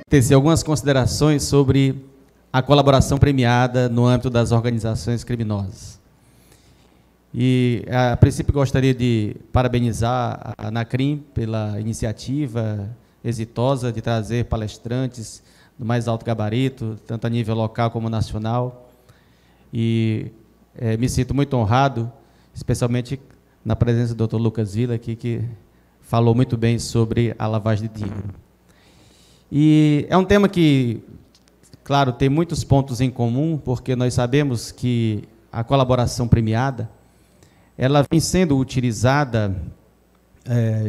tecer algumas considerações sobre a colaboração premiada no âmbito das organizações criminosas. E, a princípio, gostaria de parabenizar a ANACRIM pela iniciativa exitosa de trazer palestrantes do mais alto gabarito, tanto a nível local como nacional. E me sinto muito honrado, especialmente na presença do Dr. Lucas Villa, aqui, que falou muito bem sobre a lavagem de dinheiro. E é um tema que, claro, tem muitos pontos em comum, porque nós sabemos que a colaboração premiada, ela vem sendo utilizada,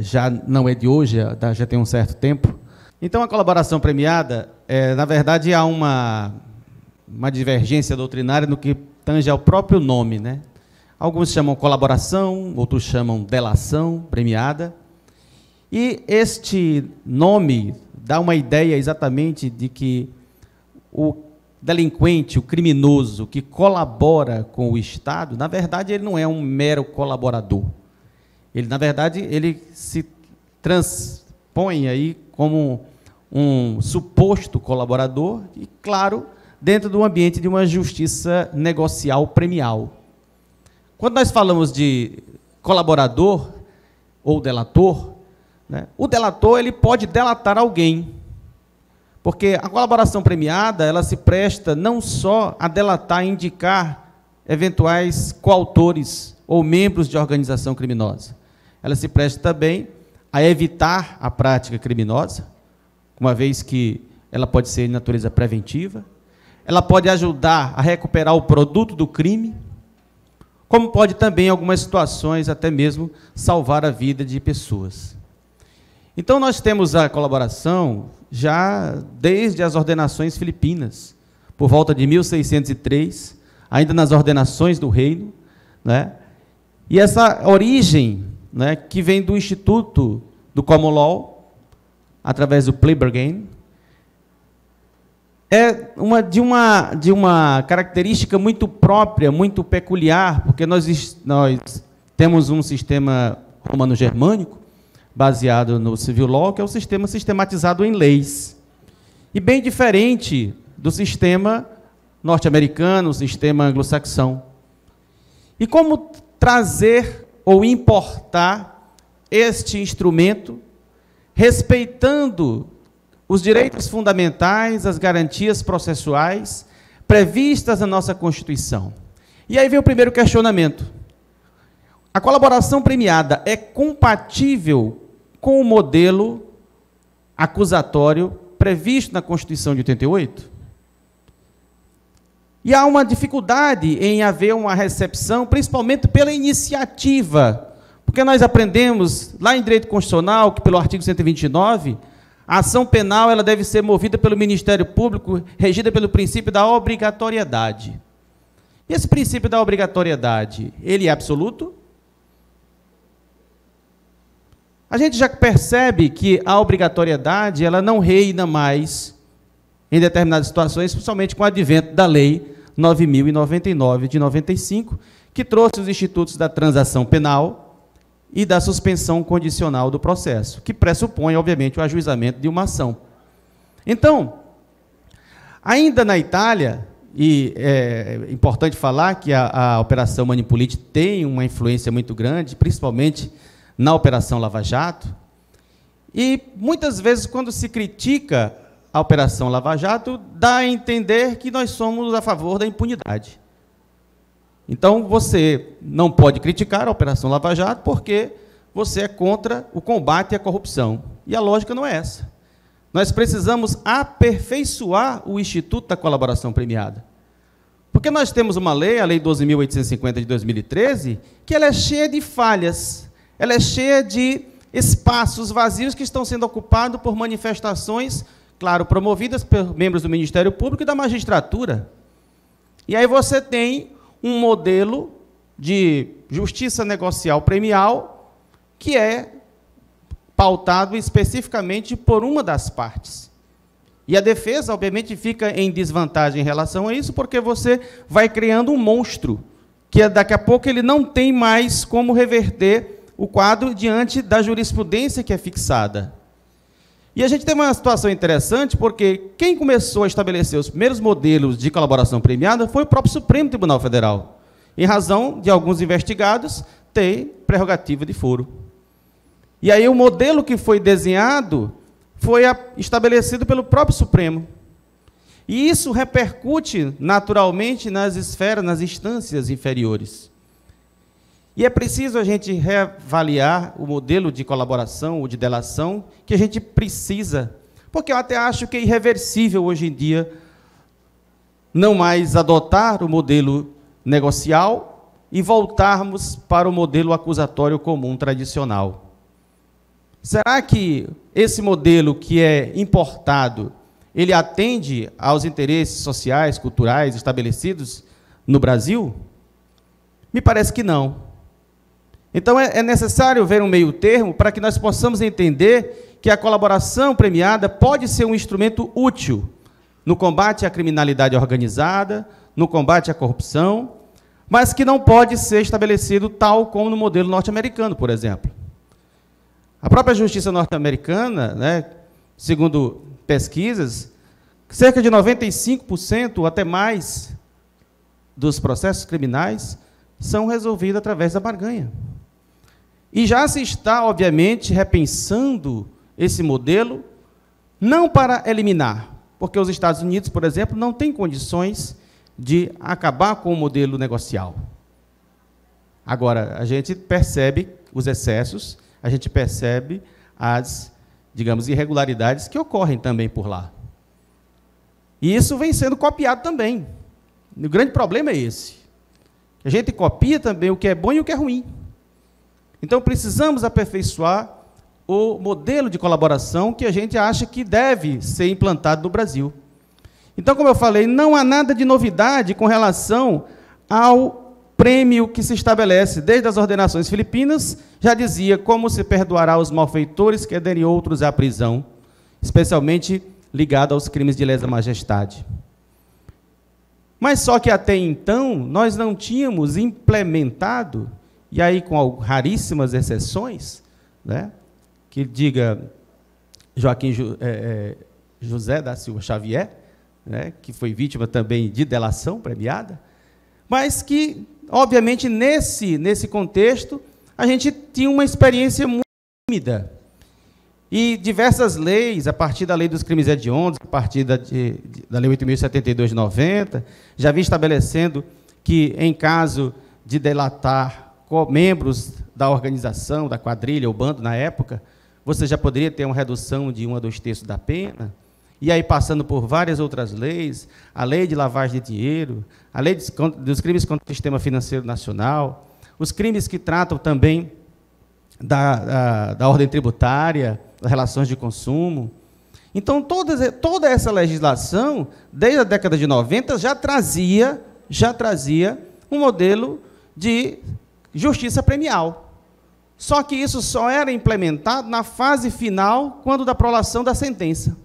já não é de hoje, já tem um certo tempo. Então, a colaboração premiada, na verdade, há uma divergência doutrinária no que tange ao próprio nome, né? Alguns chamam colaboração, outros chamam delação premiada. E este nome dá uma ideia exatamente de que o delinquente, o criminoso que colabora com o Estado, na verdade, ele não é um mero colaborador. Ele, na verdade, ele se transpõe aí como um suposto colaborador e, claro, dentro do ambiente de uma justiça negocial premial. Quando nós falamos de colaborador ou delator, né, o delator ele pode delatar alguém, porque a colaboração premiada ela se presta não só a delatar e indicar eventuais coautores ou membros de organização criminosa, ela se presta também a evitar a prática criminosa, uma vez que ela pode ser de natureza preventiva, ela pode ajudar a recuperar o produto do crime, como pode também, em algumas situações, até mesmo salvar a vida de pessoas. Então, nós temos a colaboração já desde as ordenações filipinas, por volta de 1603, ainda nas ordenações do reino, né? E essa origem, né, que vem do Instituto do Common Law, através do plea bargain, é de uma característica muito própria, muito peculiar, porque nós temos um sistema romano-germânico, baseado no civil law, que é o sistema sistematizado em leis. E bem diferente do sistema norte-americano, o sistema anglo-saxão. E como trazer ou importar este instrumento, respeitando os direitos fundamentais, as garantias processuais previstas na nossa Constituição. E aí vem o primeiro questionamento. A colaboração premiada é compatível com o modelo acusatório previsto na Constituição de 88? E há uma dificuldade em haver uma recepção, principalmente pela iniciativa, porque nós aprendemos lá em Direito Constitucional que, pelo artigo 129, a ação penal ela deve ser movida pelo Ministério Público, regida pelo princípio da obrigatoriedade. E esse princípio da obrigatoriedade, ele é absoluto? A gente já percebe que a obrigatoriedade ela não reina mais em determinadas situações, principalmente com o advento da Lei 9.099 de 95, que trouxe os institutos da transação penal e da suspensão condicional do processo, que pressupõe, obviamente, o ajuizamento de uma ação. Então, ainda na Itália, e é importante falar que a Operação Manipulite tem uma influência muito grande, principalmente na Operação Lava Jato, e muitas vezes, quando se critica a Operação Lava Jato, dá a entender que nós somos a favor da impunidade. Então, você não pode criticar a Operação Lava Jato porque você é contra o combate à corrupção. E a lógica não é essa. Nós precisamos aperfeiçoar o Instituto da Colaboração Premiada. Porque nós temos uma lei, a Lei 12.850 de 2013, que ela é cheia de falhas, ela é cheia de espaços vazios que estão sendo ocupados por manifestações, claro, promovidas por membros do Ministério Público e da magistratura. E aí você tem um modelo de justiça negocial premial que é pautado especificamente por uma das partes. E a defesa, obviamente, fica em desvantagem em relação a isso, porque você vai criando um monstro, que daqui a pouco ele não tem mais como reverter o quadro diante da jurisprudência que é fixada. E a gente tem uma situação interessante, porque quem começou a estabelecer os primeiros modelos de colaboração premiada foi o próprio Supremo Tribunal Federal, em razão de alguns investigados terem prerrogativa de foro. E aí o modelo que foi desenhado foi estabelecido pelo próprio Supremo. E isso repercute naturalmente nas esferas, nas instâncias inferiores. E é preciso a gente reavaliar o modelo de colaboração ou de delação que a gente precisa, porque eu até acho que é irreversível hoje em dia não mais adotar o modelo negocial e voltarmos para o modelo acusatório comum tradicional. Será que esse modelo que é importado, ele atende aos interesses sociais, culturais estabelecidos no Brasil? Me parece que não. Então, é necessário ver um meio termo para que nós possamos entender que a colaboração premiada pode ser um instrumento útil no combate à criminalidade organizada, no combate à corrupção, mas que não pode ser estabelecido tal como no modelo norte-americano, por exemplo. A própria justiça norte-americana, né, segundo pesquisas, cerca de 95% ou até mais dos processos criminais são resolvidos através da barganha. E já se está, obviamente, repensando esse modelo, não para eliminar, porque os Estados Unidos, por exemplo, não têm condições de acabar com o modelo negocial. Agora, a gente percebe os excessos, a gente percebe as, digamos, irregularidades que ocorrem também por lá. E isso vem sendo copiado também. O grande problema é esse. A gente copia também o que é bom e o que é ruim. Então, precisamos aperfeiçoar o modelo de colaboração que a gente acha que deve ser implantado no Brasil. Então, como eu falei, não há nada de novidade com relação ao prêmio que se estabelece. Desde as ordenações filipinas, já dizia como se perdoará os malfeitores que derem outros à prisão, especialmente ligado aos crimes de lesa majestade. Mas só que até então, nós não tínhamos implementado, e aí com raríssimas exceções, né, que diga Joaquim José da Silva Xavier, né, que foi vítima também de delação premiada, mas que, obviamente, nesse contexto, a gente tinha uma experiência muito tímida. E diversas leis, a partir da Lei dos Crimes Hediondos, a partir da Lei 8.072 de 90, já vinha estabelecendo que, em caso de delatar membros da organização, da quadrilha ou bando na época, você já poderia ter uma redução de 1 a 2 terços da pena, e aí passando por várias outras leis, a lei de lavagem de dinheiro, a lei dos crimes contra o sistema financeiro nacional, os crimes que tratam também da ordem tributária, das relações de consumo. Então, toda essa legislação, desde a década de 90, já trazia um modelo de justiça premial. Só que isso só era implementado na fase final, quando da prolação da sentença.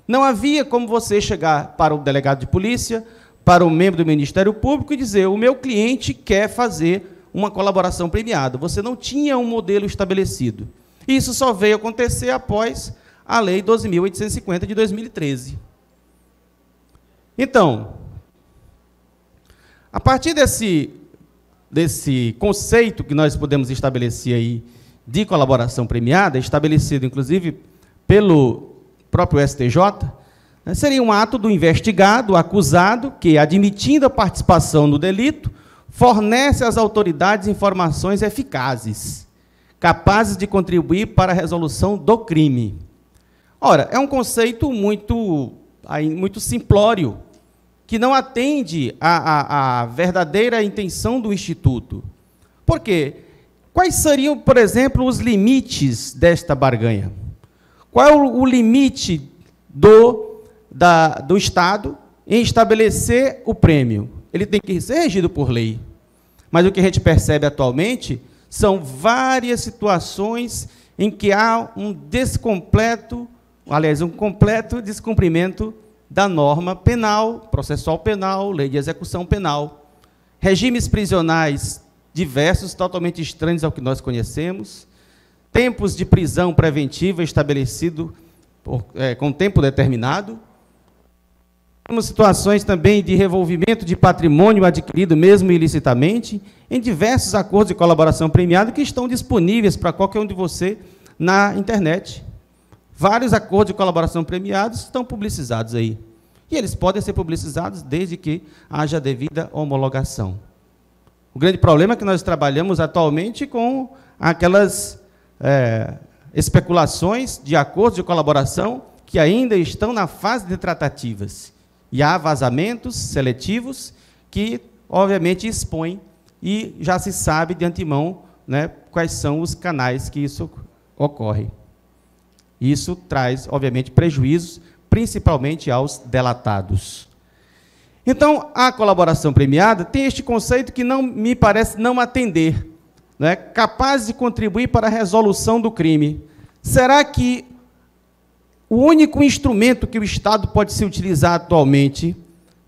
Não havia como você chegar para o delegado de polícia, para o membro do Ministério Público e dizer: o meu cliente quer fazer uma colaboração premiada. Você não tinha um modelo estabelecido. Isso só veio acontecer após a Lei 12.850 de 2013. Então, a partir desse conceito que nós podemos estabelecer aí de colaboração premiada, estabelecido inclusive pelo próprio STJ, né, seria um ato do investigado, acusado, que, admitindo a participação no delito, fornece às autoridades informações eficazes, capazes de contribuir para a resolução do crime. Ora, é um conceito muito simplório, que não atende à verdadeira intenção do Instituto. Por quê? Quais seriam, por exemplo, os limites desta barganha? Qual é o limite do Estado em estabelecer o prêmio? Ele tem que ser regido por lei. Mas o que a gente percebe atualmente são várias situações em que há um completo descumprimento da norma penal, processual penal, lei de execução penal, regimes prisionais diversos, totalmente estranhos ao que nós conhecemos, tempos de prisão preventiva estabelecido com tempo determinado. Temos situações também de revolvimento de patrimônio adquirido mesmo ilicitamente, em diversos acordos de colaboração premiada que estão disponíveis para qualquer um de vocês na internet. Vários acordos de colaboração premiados estão publicizados aí. E eles podem ser publicizados desde que haja devida homologação. O grande problema é que nós trabalhamos atualmente com aquelas especulações de acordos de colaboração que ainda estão na fase de tratativas. E há vazamentos seletivos que, obviamente, expõem e já se sabe de antemão, né, quais são os canais que isso ocorre. Isso traz, obviamente, prejuízos, principalmente aos delatados. Então, a colaboração premiada tem este conceito que não me parece não atender, né, capaz de contribuir para a resolução do crime. Será que o único instrumento que o Estado pode se utilizar atualmente,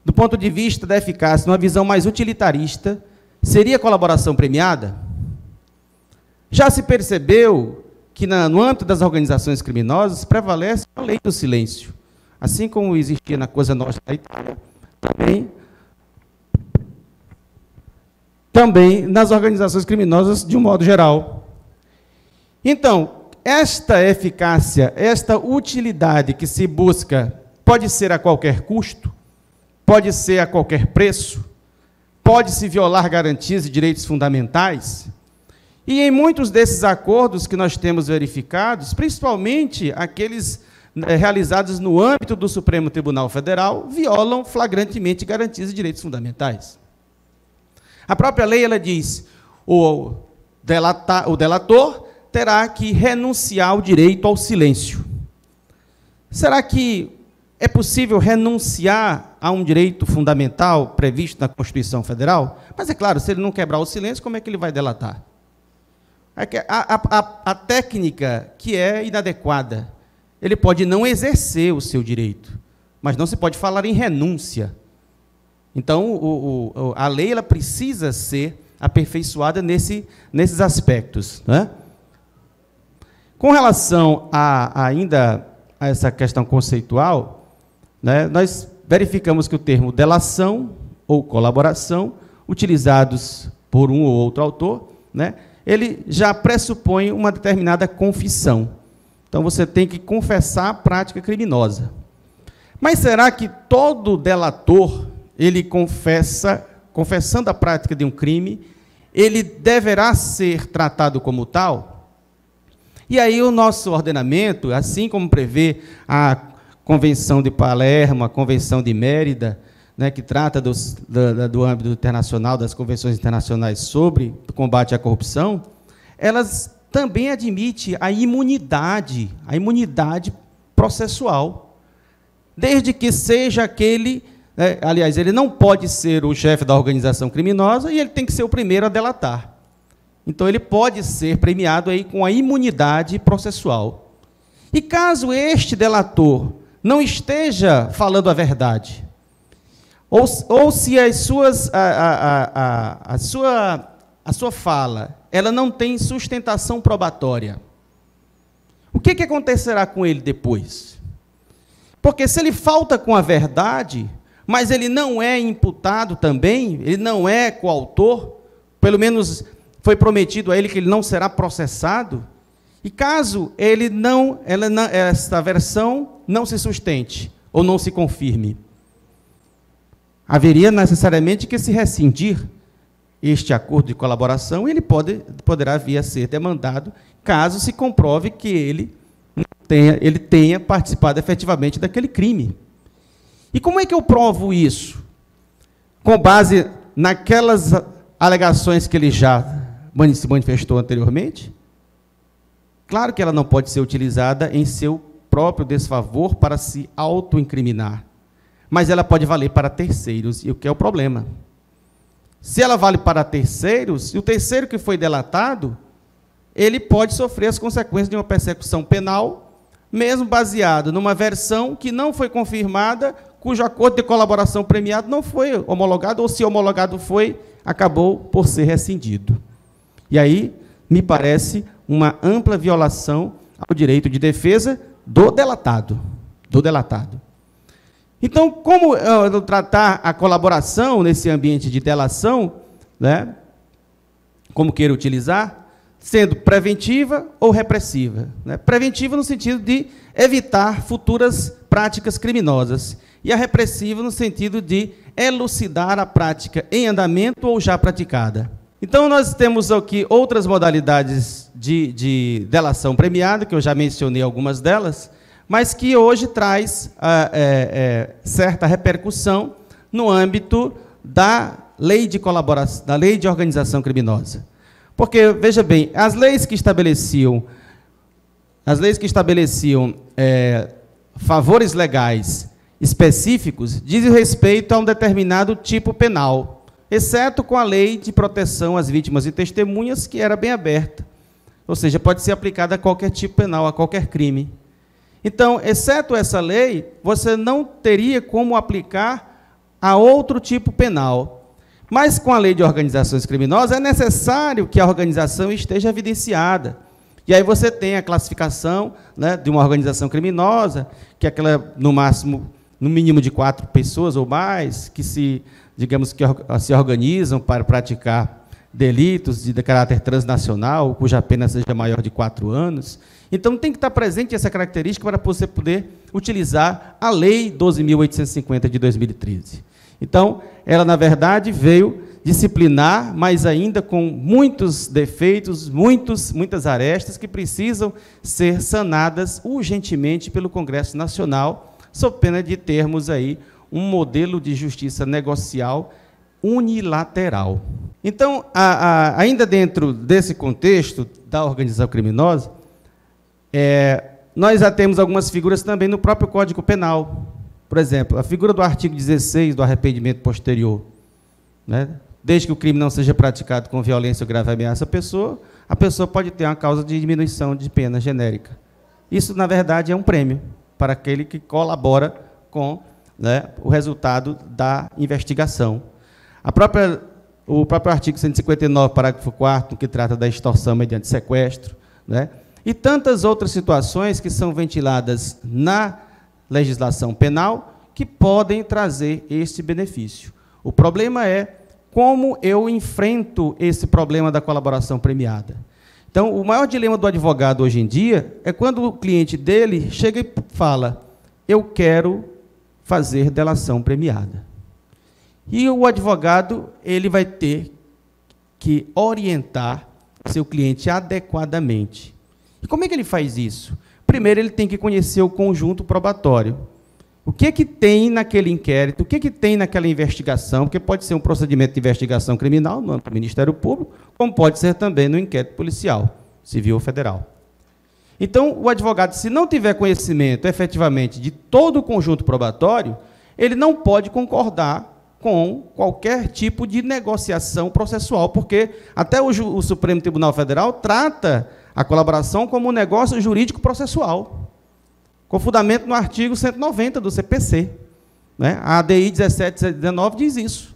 do ponto de vista da eficácia, numa visão mais utilitarista, seria a colaboração premiada? Já se percebeu que, no âmbito das organizações criminosas, prevalece a lei do silêncio. Assim como existia na Cosa Nostra da Itália, também nas organizações criminosas de um modo geral. Então, esta eficácia, esta utilidade que se busca, pode ser a qualquer custo, pode ser a qualquer preço, pode-se violar garantias e direitos fundamentais. E em muitos desses acordos que nós temos verificados, principalmente aqueles realizados no âmbito do Supremo Tribunal Federal, violam flagrantemente garantias e direitos fundamentais. A própria lei, ela diz, o delator terá que renunciar ao direito ao silêncio. Será que é possível renunciar a um direito fundamental previsto na Constituição Federal? Mas, é claro, se ele não quebrar o silêncio, como é que ele vai delatar? A técnica que é inadequada, ele pode não exercer o seu direito, mas não se pode falar em renúncia. Então, a lei ela precisa ser aperfeiçoada nesses aspectos, né? Com relação ainda a essa questão conceitual, né, nós verificamos que o termo delação ou colaboração, utilizados por um ou outro autor, né, ele já pressupõe uma determinada confissão. Então, você tem que confessar a prática criminosa. Mas será que todo delator, ele confessando a prática de um crime, ele deverá ser tratado como tal? E aí o nosso ordenamento, assim como prevê a Convenção de Palermo, a Convenção de Mérida, né, que trata do âmbito internacional, das convenções internacionais sobre o combate à corrupção, elas também admitem a imunidade processual, desde que seja aquele, aliás, ele não pode ser o chefe da organização criminosa e ele tem que ser o primeiro a delatar. Então, ele pode ser premiado aí com a imunidade processual. E caso este delator não esteja falando a verdade, ou se a sua fala ela não tem sustentação probatória, o que acontecerá com ele depois? Porque se ele falta com a verdade, mas ele não é imputado também, ele não é coautor, pelo menos foi prometido a ele que ele não será processado, e caso essa versão não se sustente ou não se confirme, haveria necessariamente que se rescindir este acordo de colaboração e ele poderá vir a ser demandado caso se comprove que ele tenha participado efetivamente daquele crime. E como é que eu provo isso? Com base naquelas alegações que ele já se manifestou anteriormente? Claro que ela não pode ser utilizada em seu próprio desfavor para se autoincriminar, mas ela pode valer para terceiros, e o que é o problema? Se ela vale para terceiros, e o terceiro que foi delatado, ele pode sofrer as consequências de uma persecução penal, mesmo baseado numa versão que não foi confirmada, cujo acordo de colaboração premiado não foi homologado, ou se homologado foi, acabou por ser rescindido. E aí, me parece uma ampla violação ao direito de defesa do delatado. Do delatado. Então, como tratar a colaboração nesse ambiente de delação, né? Como queira utilizar, sendo preventiva ou repressiva. Né? Preventiva no sentido de evitar futuras práticas criminosas, e a repressiva no sentido de elucidar a prática em andamento ou já praticada. Então, nós temos aqui outras modalidades de delação premiada, que eu já mencionei algumas delas, mas que hoje traz certa repercussão no âmbito da lei de colaboração, da lei de organização criminosa. Porque, veja bem, as leis que estabeleciam favores legais específicos dizem respeito a um determinado tipo penal, exceto com a lei de proteção às vítimas e testemunhas, que era bem aberta. Ou seja, pode ser aplicada a qualquer tipo penal, a qualquer crime. Então, exceto essa lei, você não teria como aplicar a outro tipo penal. Mas, com a lei de organizações criminosas, é necessário que a organização esteja evidenciada. E aí você tem a classificação, né, de uma organização criminosa, que é aquela, no mínimo de 4 pessoas ou mais, que digamos que se organizam para praticar delitos de caráter transnacional, cuja pena seja maior de 4 anos. Então, tem que estar presente essa característica para você poder utilizar a Lei 12.850 de 2013. Então, ela, na verdade, veio disciplinar, mas ainda com muitos defeitos, muitas arestas que precisam ser sanadas urgentemente pelo Congresso Nacional, sob pena de termos aí um modelo de justiça negocial unilateral. Então, ainda dentro desse contexto da organização criminosa, nós já temos algumas figuras também no próprio Código Penal. Por exemplo, a figura do artigo 16 do arrependimento posterior. Né? Desde que o crime não seja praticado com violência ou grave ameaça à pessoa, a pessoa pode ter uma causa de diminuição de pena genérica. Isso, na verdade, é um prêmio para aquele que colabora com, né, o resultado da investigação. O próprio artigo 159, parágrafo 4º, que trata da extorsão mediante sequestro, né? E tantas outras situações que são ventiladas na legislação penal que podem trazer este benefício. O problema é como eu enfrento esse problema da colaboração premiada. Então, o maior dilema do advogado hoje em dia é quando o cliente dele chega e fala: eu quero fazer delação premiada. E o advogado, ele vai ter que orientar seu cliente adequadamente. E como é que ele faz isso? Primeiro, ele tem que conhecer o conjunto probatório. O que é que tem naquele inquérito, o que é que tem naquela investigação, porque pode ser um procedimento de investigação criminal no âmbito do Ministério Público, como pode ser também no inquérito policial, civil ou federal. Então, o advogado, se não tiver conhecimento, efetivamente, de todo o conjunto probatório, ele não pode concordar com qualquer tipo de negociação processual, porque até o Supremo Tribunal Federal trata a colaboração como um negócio jurídico processual, com fundamento no artigo 190 do CPC. Né? A ADI 1719 diz isso.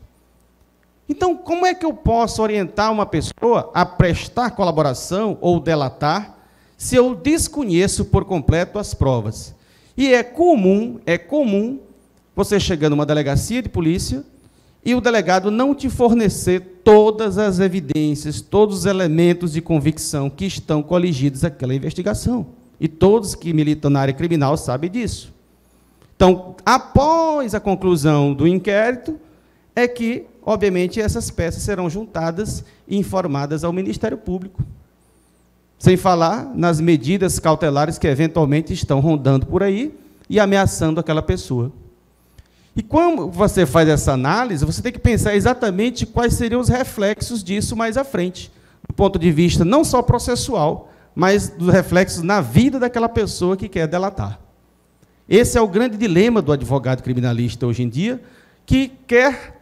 Então, como é que eu posso orientar uma pessoa a prestar colaboração ou delatar se eu desconheço por completo as provas? E é comum você chegar numa delegacia de polícia e o delegado não te fornecer todas as evidências, todos os elementos de convicção que estão coligidos àquela investigação. E todos que militam na área criminal sabem disso. Então, após a conclusão do inquérito, é que, obviamente, essas peças serão juntadas e informadas ao Ministério Público. Sem falar nas medidas cautelares que, eventualmente, estão rondando por aí e ameaçando aquela pessoa. E quando você faz essa análise, você tem que pensar exatamente quais seriam os reflexos disso mais à frente, do ponto de vista não só processual, mas dos reflexos na vida daquela pessoa que quer delatar. Esse é o grande dilema do advogado criminalista hoje em dia, que quer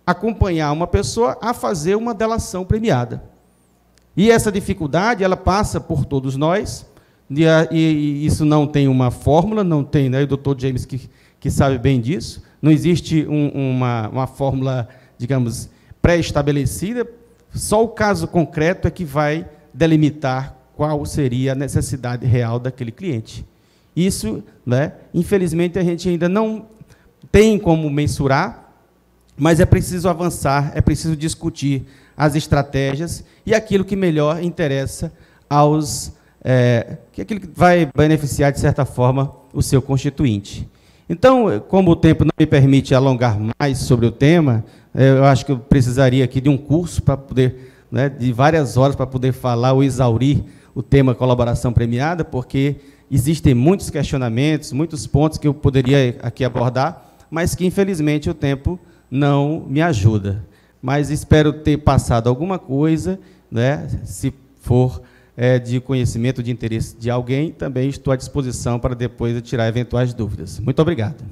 acompanhar uma pessoa a fazer uma delação premiada. E essa dificuldade, ela passa por todos nós, e isso não tem uma fórmula, não tem, né, o doutor James que sabe bem disso, não existe uma fórmula, digamos, pré-estabelecida, só o caso concreto é que vai delimitar qual seria a necessidade real daquele cliente. Isso, né, infelizmente, a gente ainda não tem como mensurar, mas é preciso avançar, é preciso discutir as estratégias e aquilo que melhor interessa aos... que aquilo que vai beneficiar, de certa forma, o seu constituinte. Então, como o tempo não me permite alongar mais sobre o tema, eu acho que eu precisaria aqui de um curso para poder, né, de várias horas para poder falar ou exaurir o tema colaboração premiada, porque existem muitos questionamentos, muitos pontos que eu poderia aqui abordar, mas que, infelizmente, o tempo não me ajuda. Mas espero ter passado alguma coisa, né, se for de conhecimento, de interesse de alguém, também estou à disposição para depois tirar eventuais dúvidas. Muito obrigado.